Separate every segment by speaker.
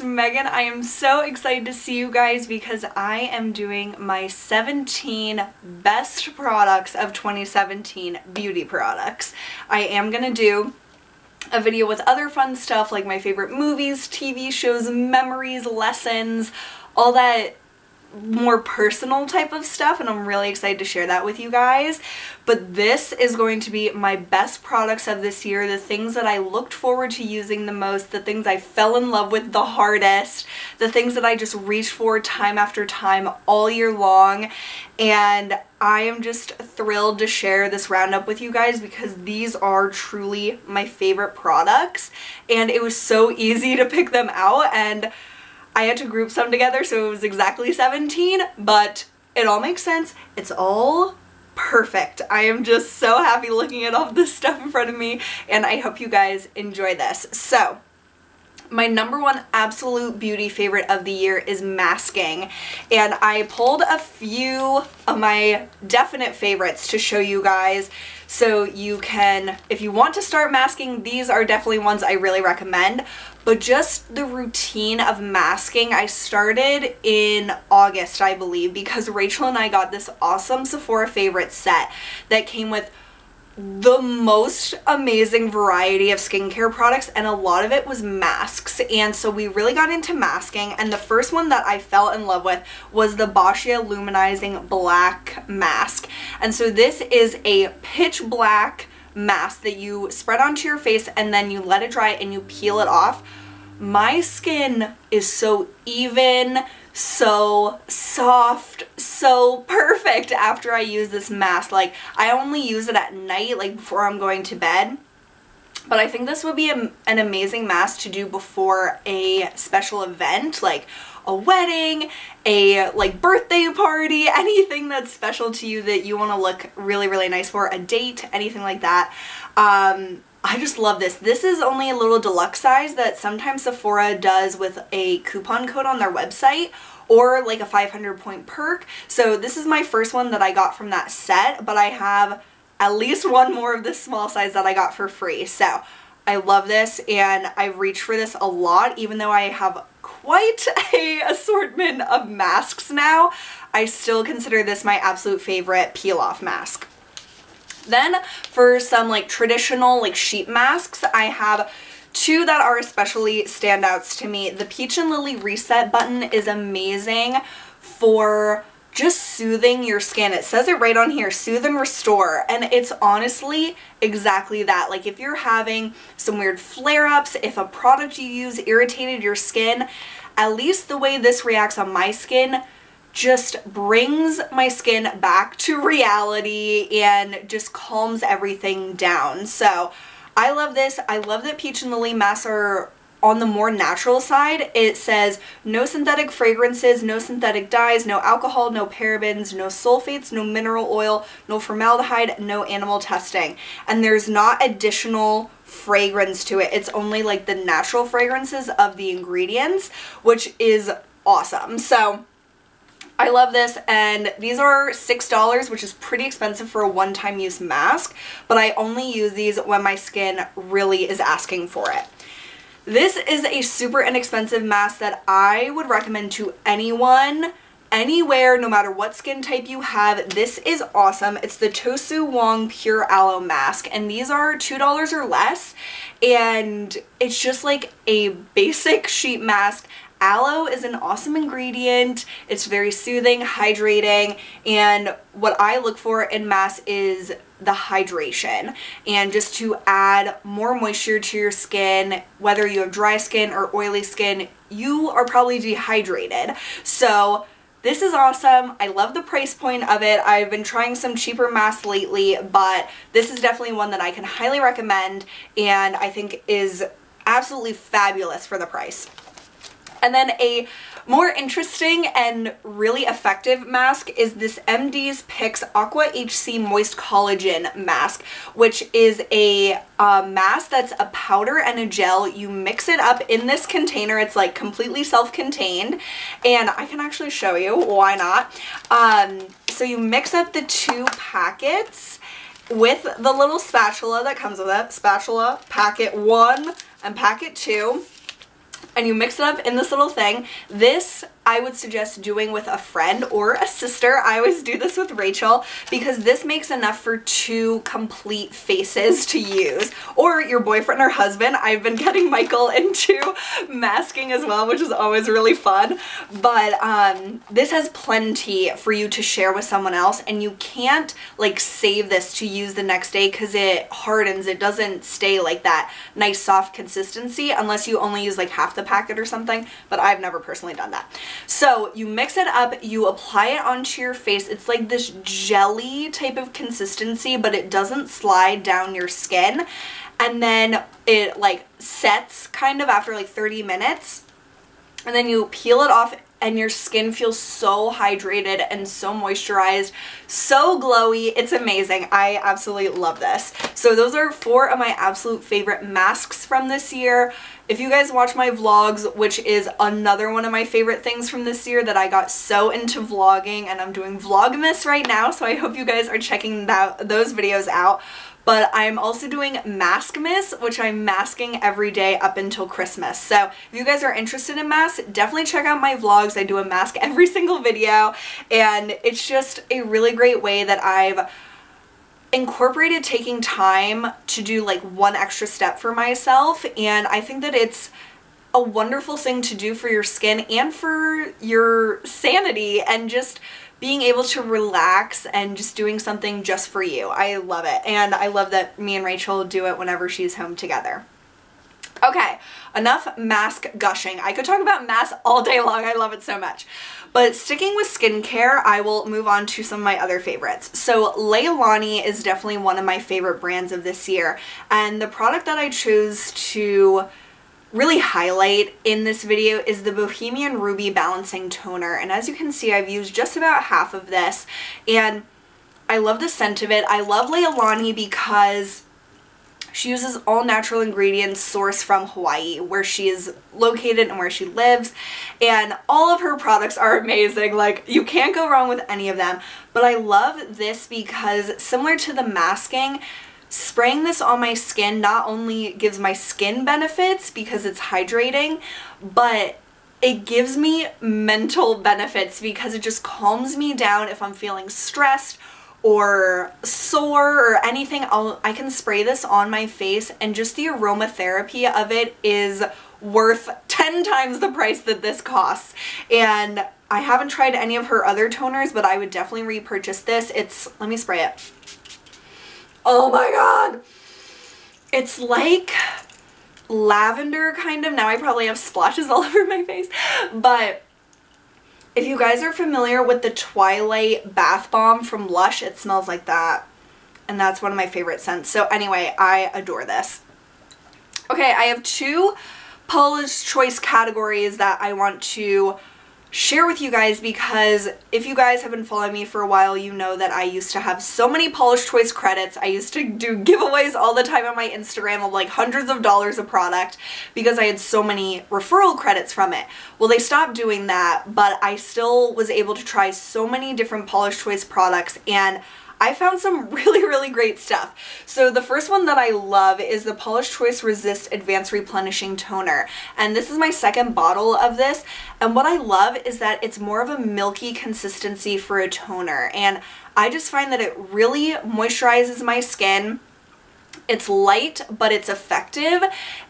Speaker 1: it's Megan. I am so excited to see you guys because I am doing my 17 best products of 2017 beauty products. I am going to do a video with other fun stuff like my favorite movies, TV shows, memories, lessons, all that more personal type of stuff, and I'm really excited to share that with you guys. But this is going to be my best products of this year, the things that I looked forward to using the most, the things I fell in love with the hardest, the things that I just reached for time after time all year long. And I am just thrilled to share this roundup with you guys because these are truly my favorite products, and it was so easy to pick them out, and I had to group some together so it was exactly 17, but it all makes sense. It's all perfect. I am just so happy looking at all this stuff in front of me, and I hope you guys enjoy this. So, my number one absolute beauty favorite of the year is masking, and I pulled a few of my definite favorites to show you guys so you can, if you want to start masking, these are definitely ones I really recommend. But just the routine of masking, I started in August, I believe, because Rachel and I got this awesome Sephora favorite set that came with the most amazing variety of skincare products, and a lot of it was masks. And so we really got into masking, and the first one that I fell in love with was the Boscia Luminizing Black Mask. And so this is a pitch black mask that you spread onto your face and then you let it dry and you peel it off. My skin is so even, so soft, so perfect after I use this mask. Like, I only use it at night, like before I'm going to bed. But I think this would be an amazing mask to do before a special event, like a wedding, a like birthday party, anything that's special to you that you want to look really, really nice for, a date, anything like that. I just love this. This is only a little deluxe size that sometimes Sephora does with a coupon code on their website, or like a 500 point perk. So this is my first one that I got from that set, but I have at least one more of this small size that I got for free. So I love this, and I've reached for this a lot, even though I have quite a assortment of masks now. I still consider this my absolute favorite peel-off mask. Then for some like traditional like sheet masks, I have two that are especially standouts to me. The Peach and Lily Reset Button is amazing for just soothing your skin. It says it right on here, soothe and restore, and it's honestly exactly that. Like, if you're having some weird flare-ups, if a product you use irritated your skin, at least the way this reacts on my skin just brings my skin back to reality and just calms everything down. So I love this. I love that Peach and Lily masks are on the more natural side. It says no synthetic fragrances, no synthetic dyes, no alcohol, no parabens, no sulfates, no mineral oil, no formaldehyde, no animal testing. And there's not additional fragrance to it. It's only like the natural fragrances of the ingredients, which is awesome. So I love this, and these are $6, which is pretty expensive for a one-time use mask, but I only use these when my skin really is asking for it. This is a super inexpensive mask that I would recommend to anyone, anywhere, no matter what skin type you have. This is awesome. It's the Tosu Wong Pure Aloe Mask, and these are $2 or less, and it's just like a basic sheet mask. Aloe is an awesome ingredient. It's very soothing, hydrating, and what I look for in masks is the hydration, and just to add more moisture to your skin. Whether you have dry skin or oily skin, you are probably dehydrated. So this is awesome. I love the price point of it. I've been trying some cheaper masks lately, but this is definitely one that I can highly recommend, and I think is absolutely fabulous for the price. And then a more interesting and really effective mask is this MD's Picks Aqua HC Moist Collagen Mask, which is a mask that's a powder and a gel. You mix it up in this container. It's like completely self-contained, and I can actually show you, why not. So you mix up the two packets with the little spatula that comes with it, spatula packet 1 and packet 2. and you mix it up in this little thing. This I would suggest doing with a friend or a sister. I always do this with Rachel because this makes enough for 2 complete faces to use. Or your boyfriend or husband. I've been getting Michael into masking as well, which is always really fun. But this has plenty for you to share with someone else, and you can't like save this to use the next day because it hardens. It doesn't stay like that nice soft consistency unless you only use like half the packet or something, but I've never personally done that. So you mix it up, you apply it onto your face. It's like this jelly type of consistency, but it doesn't slide down your skin. And then it like sets kind of after like 30 minutes. And then you peel it off and your skin feels so hydrated and so moisturized, so glowy. It's amazing. I absolutely love this. So those are 4 of my absolute favorite masks from this year. If you guys watch my vlogs, which is another one of my favorite things from this year that I got so into vlogging, and I'm doing Vlogmas right now, so I hope you guys are checking those videos out. But I'm also doing Maskmas, which I'm masking every day up until Christmas. So if you guys are interested in masks, definitely check out my vlogs. I do a mask every single video, and it's just a really great way that I've incorporated taking time to do like one extra step for myself, and I think that it's a wonderful thing to do for your skin and for your sanity and just being able to relax and just doing something just for you. I love it, and I love that me and Rachel do it whenever she's home together. Okay, enough mask gushing. I could talk about masks all day long. I love it so much. But sticking with skincare, I will move on to some of my other favorites. So Leilani is definitely one of my favorite brands of this year. And the product that I chose to really highlight in this video is the Bohemian Ruby Balancing Toner. And as you can see, I've used just about half of this. And I love the scent of it. I love Leilani because she uses all natural ingredients sourced from Hawaii, where she is located and where she lives, and all of her products are amazing. Like, you can't go wrong with any of them. But I love this because, similar to the masking, spraying this on my skin not only gives my skin benefits because it's hydrating, but it gives me mental benefits because it just calms me down if I'm feeling stressed or sore or anything. I can spray this on my face, and just the aromatherapy of it is worth 10 times the price that this costs. And I haven't tried any of her other toners, but I would definitely repurchase this. Let me spray it. Oh my god! It's like lavender kind of. Now I probably have splotches all over my face, but if you guys are familiar with the Twilight Bath Bomb from Lush, it smells like that. And that's one of my favorite scents. So anyway, I adore this. Okay, I have 2 Paula's Choice categories that I want to share with you guys, because if you guys have been following me for a while, you know that I used to have so many Paula's Choice credits. I used to do giveaways all the time on my Instagram of like hundreds of dollars of product because I had so many referral credits from it. Well, they stopped doing that, but I still was able to try so many different Paula's Choice products, and I found some really, really great stuff. So the first one that I love is the Paula's Choice Resist Advanced Replenishing Toner. And this is my second bottle of this. And what I love is that it's more of a milky consistency for a toner. And I just find that it really moisturizes my skin. It's light, but it's effective,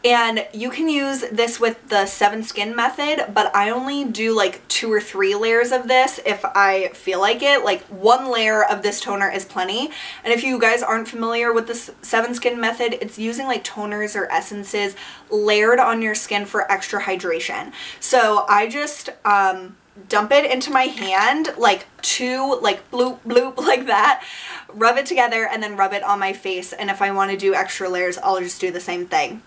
Speaker 1: and you can use this with the 7 skin method, but I only do like 2 or 3 layers of this if I feel like it. Like 1 layer of this toner is plenty. And if you guys aren't familiar with the 7 skin method, it's using like toners or essences layered on your skin for extra hydration. So I just dump it into my hand, like 2, like bloop bloop like that, rub it together, and then rub it on my face. And if I want to do extra layers, I'll just do the same thing.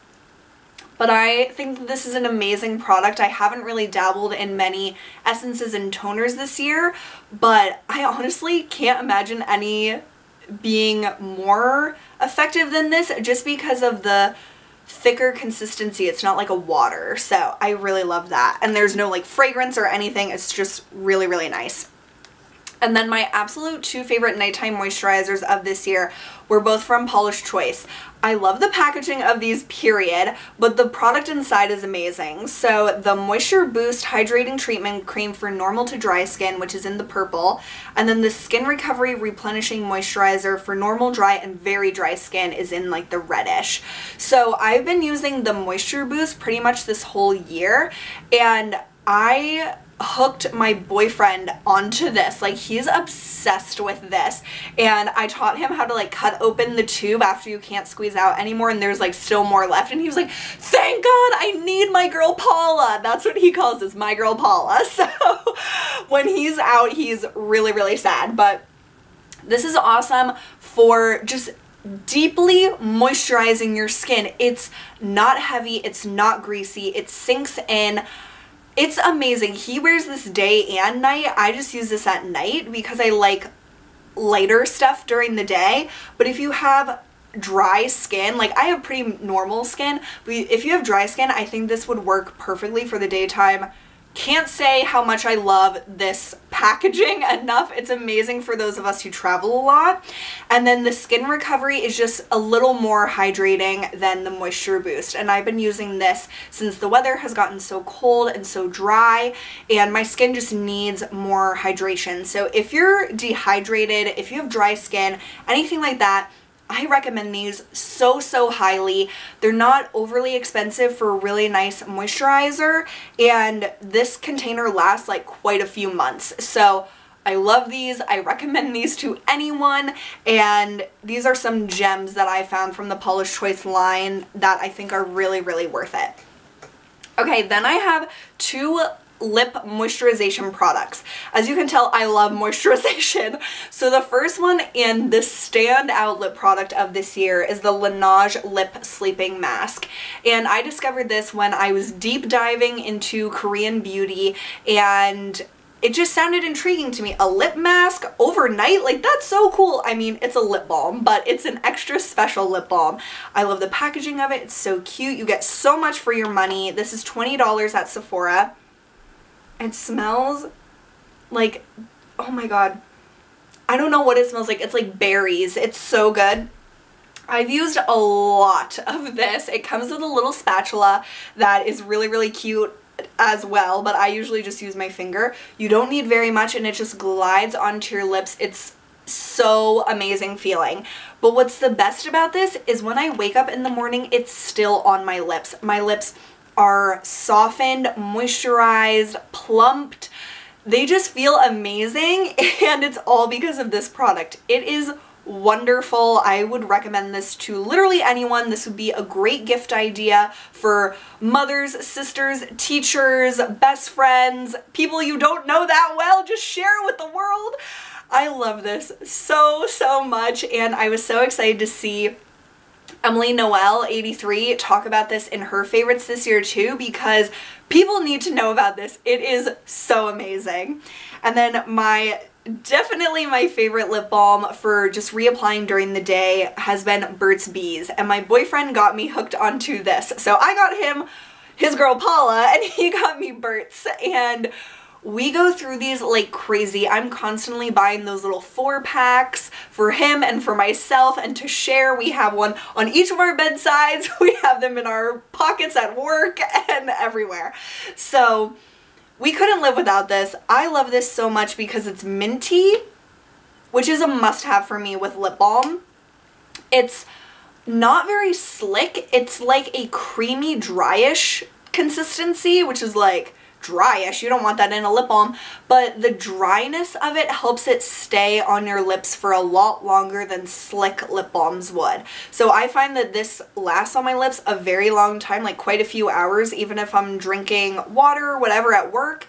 Speaker 1: But I think that this is an amazing product. I haven't really dabbled in many essences and toners this year, but I honestly can't imagine any being more effective than this, just because of the thicker consistency. It's not like a water, so I really love that. And there's no like fragrance or anything. It's just really, really nice. And then my absolute two favorite nighttime moisturizers of this year were both from Paula's Choice. I love the packaging of these, period, but the product inside is amazing. So the Moisture Boost Hydrating Treatment Cream for normal to dry skin, which is in the purple, and then the Skin Recovery Replenishing Moisturizer for normal, dry, and very dry skin is in like the reddish. So I've been using the Moisture Boost pretty much this whole year, and I hooked my boyfriend onto this. Like, he's obsessed with this, and I taught him how to like cut open the tube after you can't squeeze out anymore and there's like still more left, and he was like, thank God, I need my girl Paula. That's what he calls this, my girl Paula. So when he's out, he's really, really sad. But this is awesome for just deeply moisturizing your skin. It's not heavy, it's not greasy, it sinks in. It's amazing. He wears this day and night. I just use this at night because I like lighter stuff during the day. But if you have dry skin, like I have pretty normal skin, but if you have dry skin, I think this would work perfectly for the daytime. Can't say how much I love this packaging enough. It's amazing for those of us who travel a lot. And then the Skin Recovery is just a little more hydrating than the Moisture Boost. And I've been using this since the weather has gotten so cold and so dry, and my skin just needs more hydration. So if you're dehydrated, if you have dry skin, anything like that, I recommend these so highly. They're not overly expensive for a really nice moisturizer, and this container lasts like quite a few months. So I love these. I recommend these to anyone, and these are some gems that I found from the Paula's Choice line that I think are really, really worth it. Okay, then I have two lip moisturization products. As you can tell, I love moisturization. So the first one and the standout lip product of this year is the Laneige Lip Sleeping Mask. And I discovered this when I was deep diving into Korean beauty, and it just sounded intriguing to me. A lip mask overnight? Like, that's so cool. I mean, it's a lip balm, but it's an extra special lip balm. I love the packaging of it. It's so cute. You get so much for your money. This is $20 at Sephora. It smells like, oh my god, I don't know what it smells like. It's like berries. It's so good. I've used a lot of this. It comes with a little spatula that is really, really cute as well, but I usually just use my finger. You don't need very much, and it just glides onto your lips. It's so amazing feeling. But what's the best about this is when I wake up in the morning, it's still on my lips. My lips are softened, moisturized, plumped. They just feel amazing, and it's all because of this product. It is wonderful. I would recommend this to literally anyone. This would be a great gift idea for mothers, sisters, teachers, best friends, people you don't know that well. Just share it with the world. I love this so much, and I was so excited to see Emily Noel 83 talk about this in her favorites this year too, because people need to know about this. It is so amazing. And then definitely my favorite lip balm for just reapplying during the day has been Burt's Bees, and my boyfriend got me hooked onto this. So I got him his girl Paula, and he got me Burt's, and we go through these like crazy. I'm constantly buying those little 4-packs for him and for myself, and to share. We have one on each of our bedsides. We have them in our pockets at work and everywhere. So we couldn't live without this. I love this so much because it's minty, which is a must-have for me with lip balm. It's not very slick. It's like a creamy, dryish consistency, which is like dryish. You don't want that in a lip balm, but the dryness of it helps it stay on your lips for a lot longer than slick lip balms would. So I find that this lasts on my lips a very long time, like quite a few hours, even if I'm drinking water or whatever at work.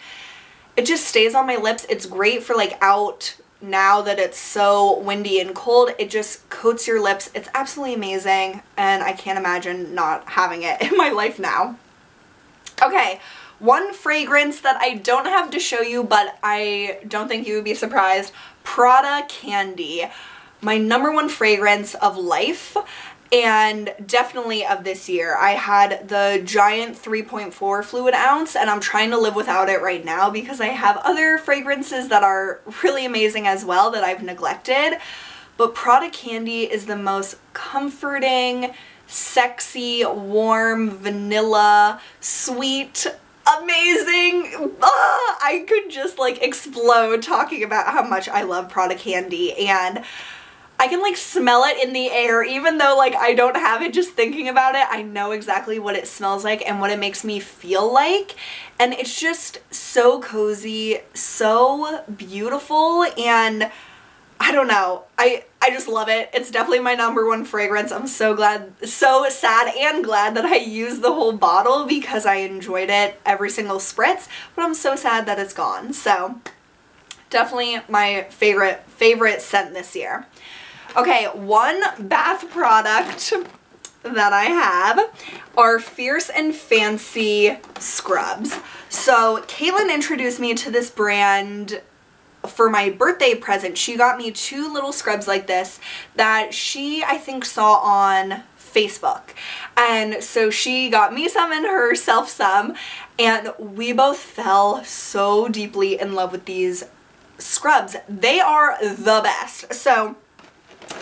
Speaker 1: It just stays on my lips. It's great for like out now that it's so windy and cold. It just coats your lips. It's absolutely amazing, and I can't imagine not having it in my life now. Okay, one fragrance that I don't have to show you, but I don't think you would be surprised. Prada Candy. My #1 fragrance of life. and definitely of this year. I had the giant 3.4 fluid ounce, and I'm trying to live without it right now because I have other fragrances that are really amazing as well that I've neglected. But Prada Candy is the most comforting, sexy, warm, vanilla, sweet, amazing. I could just like explode talking about how much I love Prada Candy, and I can like smell it in the air even though like I don't have it. Just thinking about it, I know exactly what it smells like and what it makes me feel like, and it's just so cozy, so beautiful, and I don't know, I just love it. It's definitely my #1 fragrance. I'm so glad, so sad and glad that I used the whole bottle because I enjoyed it every single spritz, but I'm so sad that it's gone. So definitely my favorite scent this year. Okay, one bath product that I have are Fierce and Fancy scrubs. So Caitlin introduced me to this brand for my birthday present. She got me 2 little scrubs like this that she, I think, saw on Facebook. And so she got me some and herself some, and we both fell so deeply in love with these scrubs. They are the best. So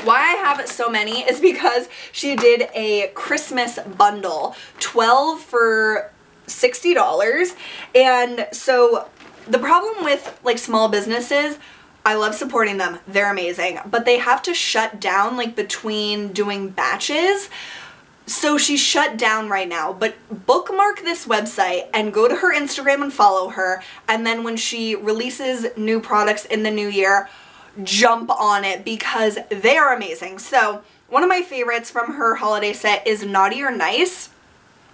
Speaker 1: why I have so many is because she did a Christmas bundle, 12 for $60, and so the problem with like small businesses, I love supporting them, they're amazing, but they have to shut down like between doing batches. So she's shut down right now, but bookmark this website and go to her Instagram and follow her, and then when she releases new products in the new year, jump on it because they are amazing. So one of my favorites from her holiday set is Naughty or Nice,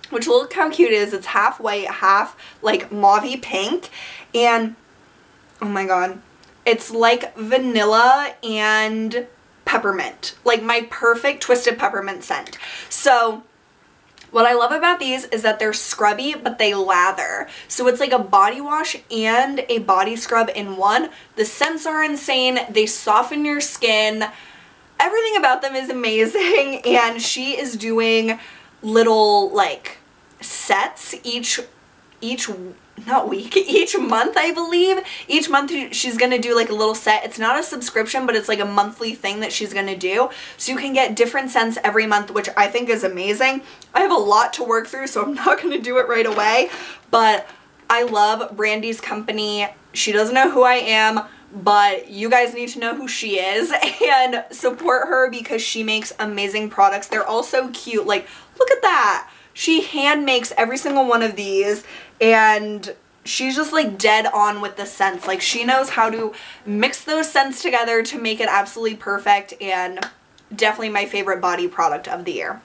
Speaker 1: which look how cute it is. It's half white, half like mauve-y pink, and oh my god, it's like vanilla and peppermint, like my perfect twisted peppermint scent. So what I love about these is that they're scrubby, but they lather. So it's like a body wash and a body scrub in one. The scents are insane. They soften your skin. Everything about them is amazing, and she is doing little like sets each month, I believe. Each month she's gonna do like a little set. It's not a subscription, but it's like a monthly thing that she's gonna do. So you can get different scents every month, which I think is amazing. I have a lot to work through, so I'm not gonna do it right away, but I love Brandy's company. She doesn't know who I am, but you guys need to know who she is and support her because she makes amazing products. They're all so cute. Like, look at that. She hand makes every single one of these, and she's just like dead on with the scents. Like, she knows how to mix those scents together to make it absolutely perfect, and definitely my favorite body product of the year.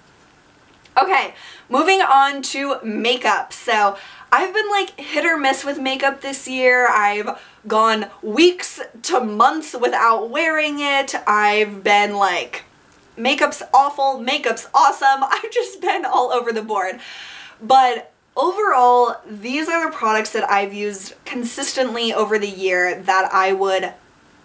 Speaker 1: Okay, moving on to makeup. So I've been like hit or miss with makeup this year. I've gone weeks to months without wearing it. I've been like, makeup's awful, makeup's awesome. I've just been all over the board. But overall, these are the products that I've used consistently over the year that I would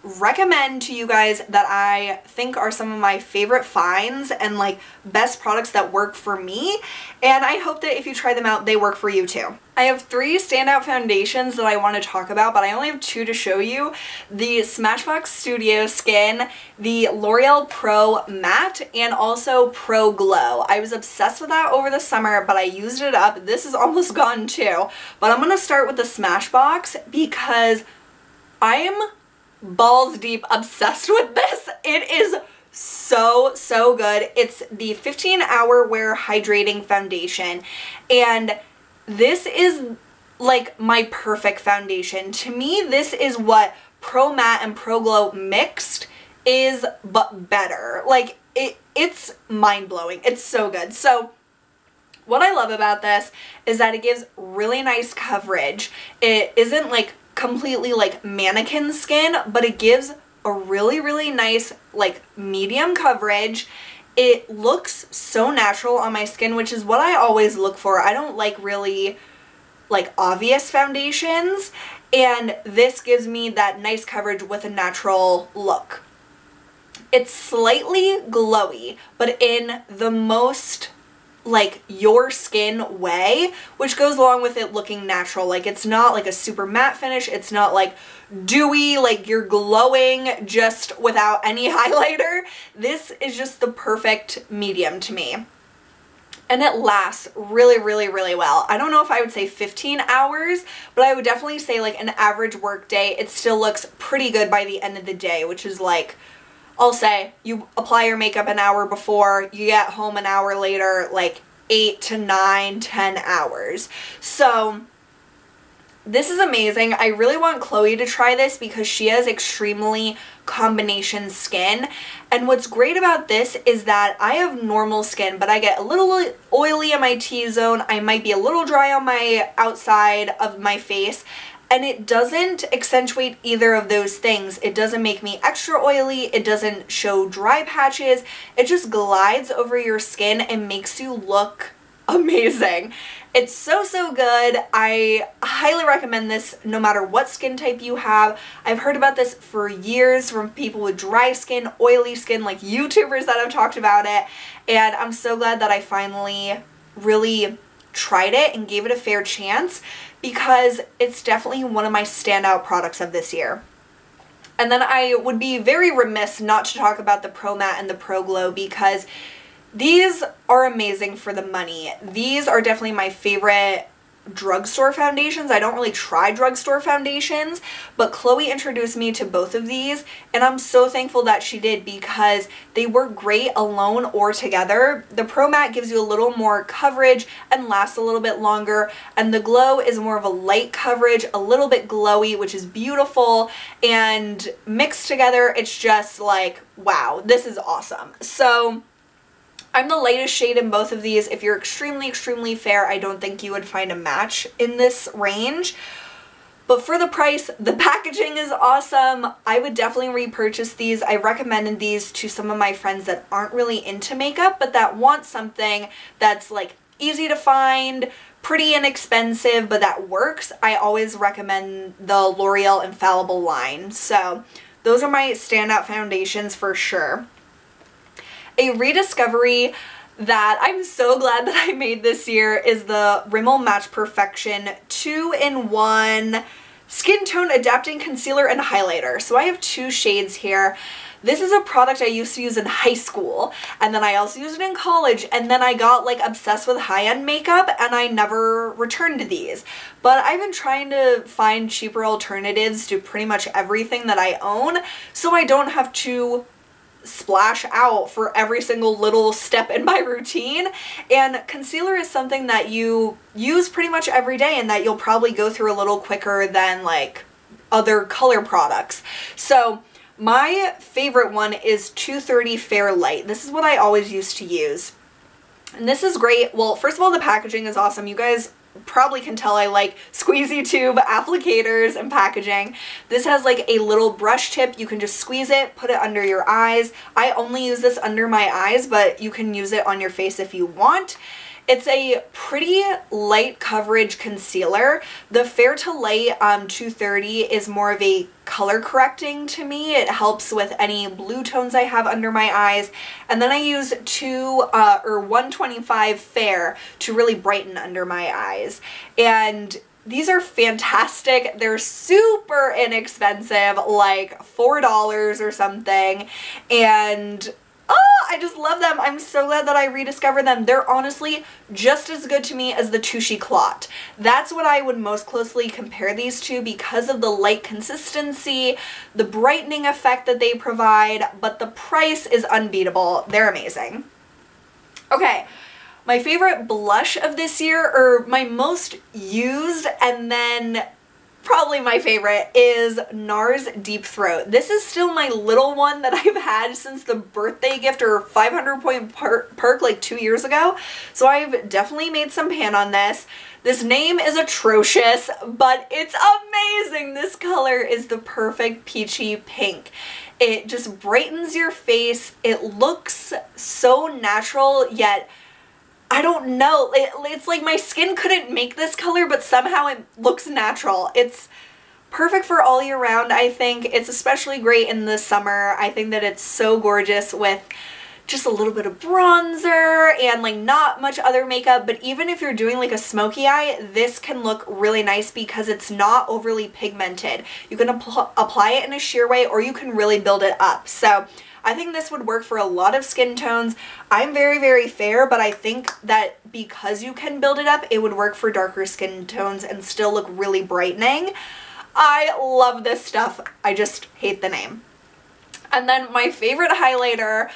Speaker 1: recommend to you guys, that I think are some of my favorite finds and like best products that work for me, and I hope that if you try them out, they work for you too. I have 3 standout foundations that I want to talk about, but I only have 2 to show you. The Smashbox Studio Skin, the L'Oreal Pro Matte, and also Pro Glow. I was obsessed with that over the summer, but I used it up. This is almost gone too, but I'm going to start with the Smashbox because I am balls deep obsessed with this. It is so good. It's the 15-hour wear hydrating foundation, and this is like my perfect foundation. To me, this is what Pro Matte and Pro Glow mixed is, but better. Like, it's mind-blowing. It's so good. So what I love about this is that it gives really nice coverage. It isn't like completely like mannequin skin, but it gives a really nice like medium coverage. It looks so natural on my skin, which is what I always look for. I don't like really like obvious foundations, and this gives me that nice coverage with a natural look. It's slightly glowy, but in the most like your skin way, which goes along with it looking natural. Like it's not like a super matte finish, it's not like dewy, like you're glowing just without any highlighter. This is just the perfect medium to me. And it lasts really, really, really well. I don't know if I would say 15 hours, but I would definitely say like an average work day, it still looks pretty good by the end of the day, which is like, I'll say you apply your makeup an hour before, you get home an hour later, like 8 to 9, 10 hours. So this is amazing. I really want Chloe to try this because she has extremely combination skin. And what's great about this is that I have normal skin, but I get a little oily in my T-zone. I might be a little dry on my outside of my face. And it doesn't accentuate either of those things. It doesn't make me extra oily. It doesn't show dry patches. It just glides over your skin and makes you look amazing. It's so, so good. I highly recommend this no matter what skin type you have. I've heard about this for years from people with dry skin, oily skin, like YouTubers that have talked about it. And I'm so glad that I finally really tried it and gave it a fair chance because it's definitely one of my standout products of this year. And then I would be very remiss not to talk about the Pro Matte and the Pro Glow because these are amazing for the money. These are definitely my favorite drugstore foundations. I don't really try drugstore foundations, but Chloe introduced me to both of these and I'm so thankful that she did because they work great alone or together. The Pro Matte gives you a little more coverage and lasts a little bit longer, and the Glow is more of a light coverage, a little bit glowy, which is beautiful, and mixed together it's just like, wow, this is awesome. So I'm the lightest shade in both of these. If you're extremely, extremely fair, I don't think you would find a match in this range. But for the price, the packaging is awesome. I would definitely repurchase these. I recommended these to some of my friends that aren't really into makeup, but that want something that's like easy to find, pretty inexpensive, but that works. I always recommend the L'Oreal Infallible line. So those are my standout foundations for sure. A rediscovery that I'm so glad that I made this year is the Rimmel Match Perfection 2-in-1 Skin Tone Adapting Concealer and Highlighter. So I have two shades here. This is a product I used to use in high school, and then I also used it in college, and then I got like obsessed with high-end makeup and I never returned to these. But I've been trying to find cheaper alternatives to pretty much everything that I own so I don't have to splash out for every single little step in my routine. And concealer is something that you use pretty much every day and that you'll probably go through a little quicker than like other color products. So my favorite one is 230 Fair Light. This is what I always used to use. And this is great. Well, first of all, the packaging is awesome. You guys probably can tell I like squeezy tube applicators and packaging. This has like a little brush tip. You can just squeeze it, put it under your eyes. I only use this under my eyes, but you can use it on your face if you want. It's a pretty light coverage concealer. The Fair to Light 230 is more of a color correcting to me. It helps with any blue tones I have under my eyes. And then I use 125 Fair to really brighten under my eyes. And these are fantastic. They're super inexpensive, like $4 or something. And I just love them. I'm so glad that I rediscovered them. They're honestly just as good to me as the Touche Clot. That's what I would most closely compare these to because of the light consistency, the brightening effect that they provide, but the price is unbeatable. They're amazing. Okay, my favorite blush of this year, or my most used, and then probably my favorite, is NARS Deep Throat. This is still my little one that I've had since the birthday gift or 500 point perk like 2 years ago. So I've definitely made some pan on this. This name is atrocious, but it's amazing. This color is the perfect peachy pink. It just brightens your face. It looks so natural, yet I don't know, it's like my skin couldn't make this color, but somehow it looks natural. It's perfect for all year round, I think. It's especially great in the summer. I think that it's so gorgeous with just a little bit of bronzer and like not much other makeup, but even if you're doing like a smoky eye, this can look really nice because it's not overly pigmented. You can apply it in a sheer way, or you can really build it up. So I think this would work for a lot of skin tones. I'm very, very fair, but I think that because you can build it up, it would work for darker skin tones and still look really brightening. I love this stuff. I just hate the name. And then my favorite highlighter,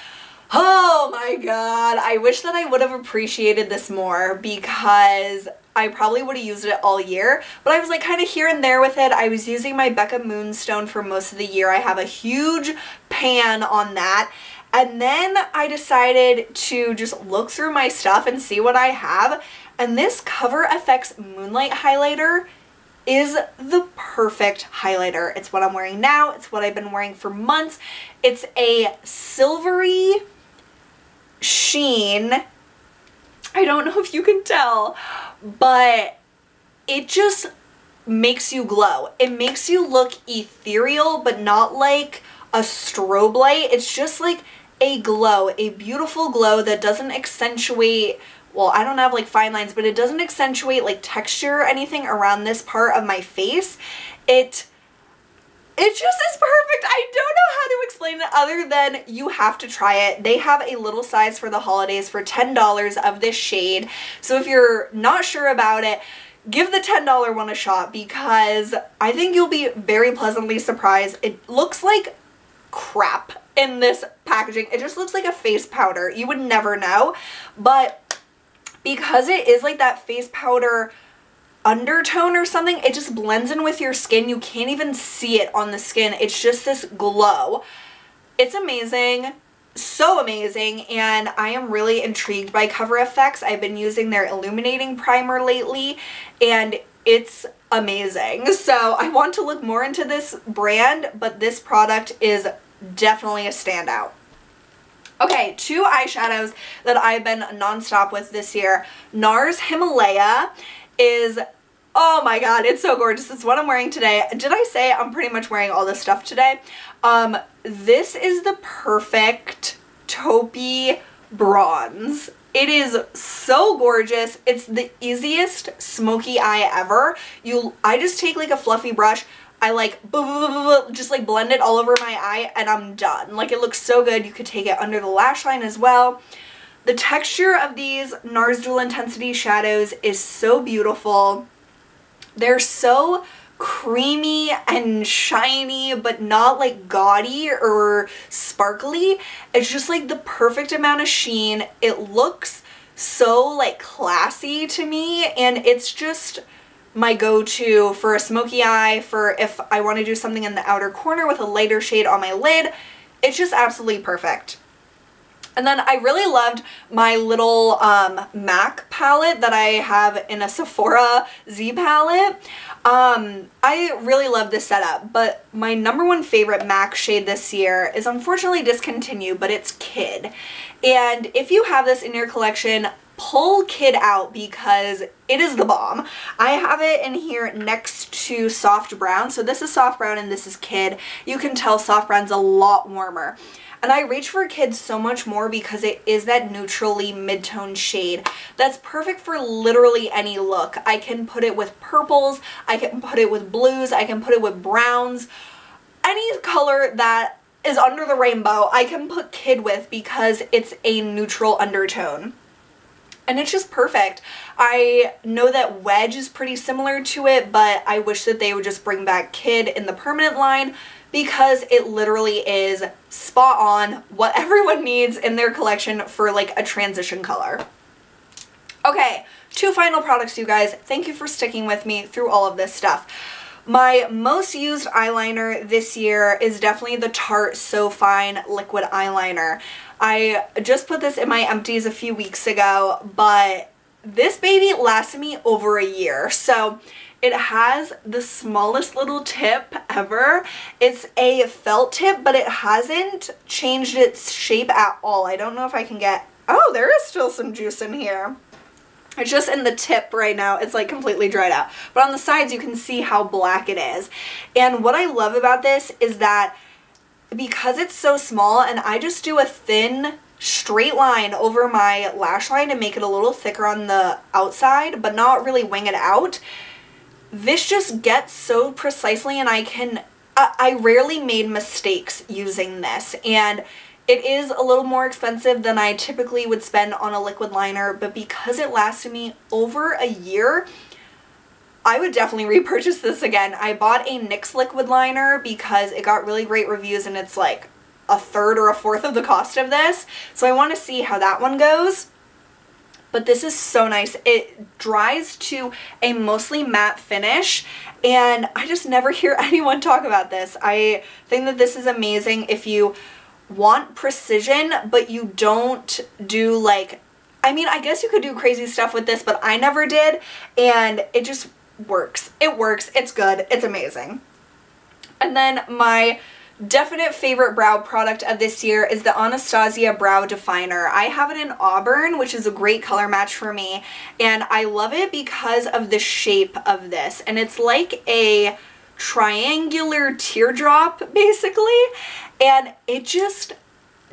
Speaker 1: oh my god, I wish that I would have appreciated this more because I probably would have used it all year, but I was like kind of here and there with it. I was using my Becca Moonstone for most of the year. I have a huge pan on that. And then I decided to just look through my stuff and see what I have. And this Cover FX Moonlight highlighter is the perfect highlighter. It's what I'm wearing now. It's what I've been wearing for months. It's a silvery sheen. I don't know if you can tell, but it just makes you glow. It makes you look ethereal, but not like a strobe light. It's just like a glow, a beautiful glow that doesn't accentuate, well, I don't have like fine lines, but it doesn't accentuate like texture or anything around this part of my face. It just is perfect. I don't know how to explain it other than you have to try it. They have a little size for the holidays for $10 of this shade. So if you're not sure about it, give the $10 one a shot because I think you'll be very pleasantly surprised. It looks like crap in this packaging. It just looks like a face powder. You would never know. But because it is like that face powder undertone or something, it just blends in with your skin. You can't even see it on the skin. It's just this glow. It's amazing. So amazing. And I am really intrigued by Cover FX. I've been using their illuminating primer lately and it's amazing. So I want to look more into this brand, but this product is definitely a standout. Okay, two eyeshadows that I've been nonstop with this year. NARS Himalaya is, oh my god, it's so gorgeous. It's what I'm wearing today. Did I say I'm pretty much wearing all this stuff today? This is the perfect taupey bronze. It is so gorgeous. It's the easiest smoky eye ever. I just take like a fluffy brush, I like just like blend it all over my eye and I'm done. Like it looks so good. You could take it under the lash line as well. The texture of these NARS Dual Intensity shadows is so beautiful. They're so creamy and shiny, but not like gaudy or sparkly. It's just like the perfect amount of sheen. It looks so like classy to me, and it's just my go-to for a smoky eye, for if I want to do something in the outer corner with a lighter shade on my lid. It's just absolutely perfect. And then I really loved my little MAC palette that I have in a Sephora Z palette. I really love this setup, but my #1 favorite MAC shade this year is unfortunately discontinued, but it's Kid. And if you have this in your collection, pull Kid out because it is the bomb. I have it in here next to Soft Brown. So this is Soft Brown and this is Kid. You can tell Soft Brown's a lot warmer. And I reach for Kid so much more because it is that neutrally mid-tone shade that's perfect for literally any look. I can put it with purples, I can put it with blues, I can put it with browns. Any color that is under the rainbow, I can put Kid with because it's a neutral undertone. And it's just perfect. I know that Wedge is pretty similar to it, but I wish that they would just bring back Kid in the permanent line because it literally is spot on what everyone needs in their collection for like a transition color. Okay, two final products, you guys. Thank you for sticking with me through all of this stuff. My most used eyeliner this year is definitely the Tarte So Fine Liquid Eyeliner. I just put this in my empties a few weeks ago, but this baby lasted me over a year. So it has the smallest little tip ever. It's a felt tip, but it hasn't changed its shape at all. I don't know if I can get, oh, there is still some juice in here. It's just in the tip right now, it's like completely dried out. But on the sides you can see how black it is. And what I love about this is that because it's so small and I just do a thin straight line over my lash line to make it a little thicker on the outside but not really wing it out, this just gets so precisely, and I rarely made mistakes using this. And it is a little more expensive than I typically would spend on a liquid liner, but because it lasted me over a year, I would definitely repurchase this again. I bought a NYX liquid liner because it got really great reviews and it's like a third or a fourth of the cost of this. So I want to see how that one goes. But this is so nice. It dries to a mostly matte finish, and I just never hear anyone talk about this. I think that this is amazing if you want precision, but you don't do like, I mean, I guess you could do crazy stuff with this, but I never did, and it just works. It works. It's good. It's amazing. And then my definite favorite brow product of this year is the Anastasia Brow Definer. I have it in Auburn, which is a great color match for me, and I love it because of the shape of this. And it's like a triangular teardrop, basically, and it just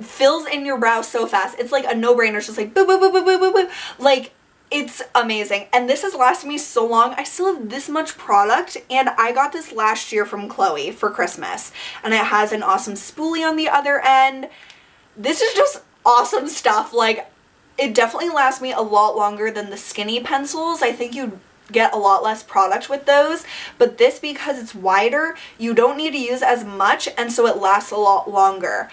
Speaker 1: fills in your brow so fast. It's like a no-brainer. It's just like boop, boop, boop, boop, boop, boop, boop. Like, it's amazing. And this has lasted me so long. I still have this much product, and I got this last year from Chloe for Christmas, and it has an awesome spoolie on the other end. This is just awesome stuff. Like, it definitely lasts me a lot longer than the skinny pencils. I think you get a lot less product with those, but this, because it's wider, you don't need to use as much, and so it lasts a lot longer.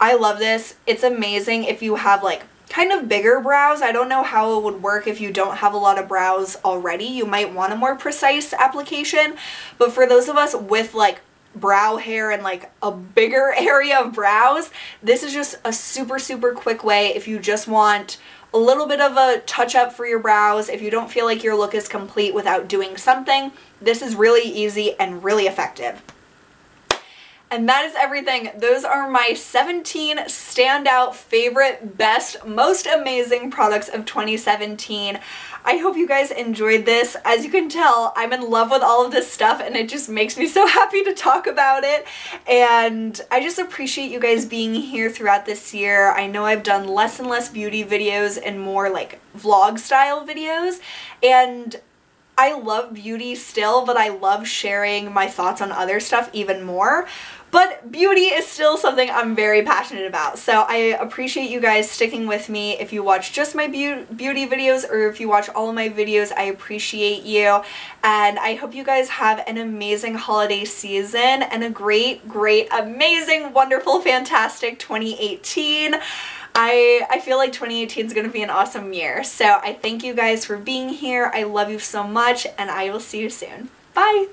Speaker 1: I love this. It's amazing if you have like kind of bigger brows. I don't know how it would work if you don't have a lot of brows already. You might want a more precise application, but for those of us with like brow hair and like a bigger area of brows, this is just a super, super quick way if you just want a little bit of a touch up for your brows. If you don't feel like your look is complete without doing something, this is really easy and really effective. And that is everything. Those are my 17 standout, favorite, best, most amazing products of 2017. I hope you guys enjoyed this. As you can tell, I'm in love with all of this stuff, and it just makes me so happy to talk about it. And I just appreciate you guys being here throughout this year. I know I've done less and less beauty videos and more like vlog style videos, and I love beauty still, but I love sharing my thoughts on other stuff even more. But beauty is still something I'm very passionate about. So I appreciate you guys sticking with me. If you watch just my beauty videos, or if you watch all of my videos, I appreciate you. And I hope you guys have an amazing holiday season and a great, great, amazing, wonderful, fantastic 2018. I feel like 2018 is going to be an awesome year. So I thank you guys for being here. I love you so much, and I will see you soon. Bye!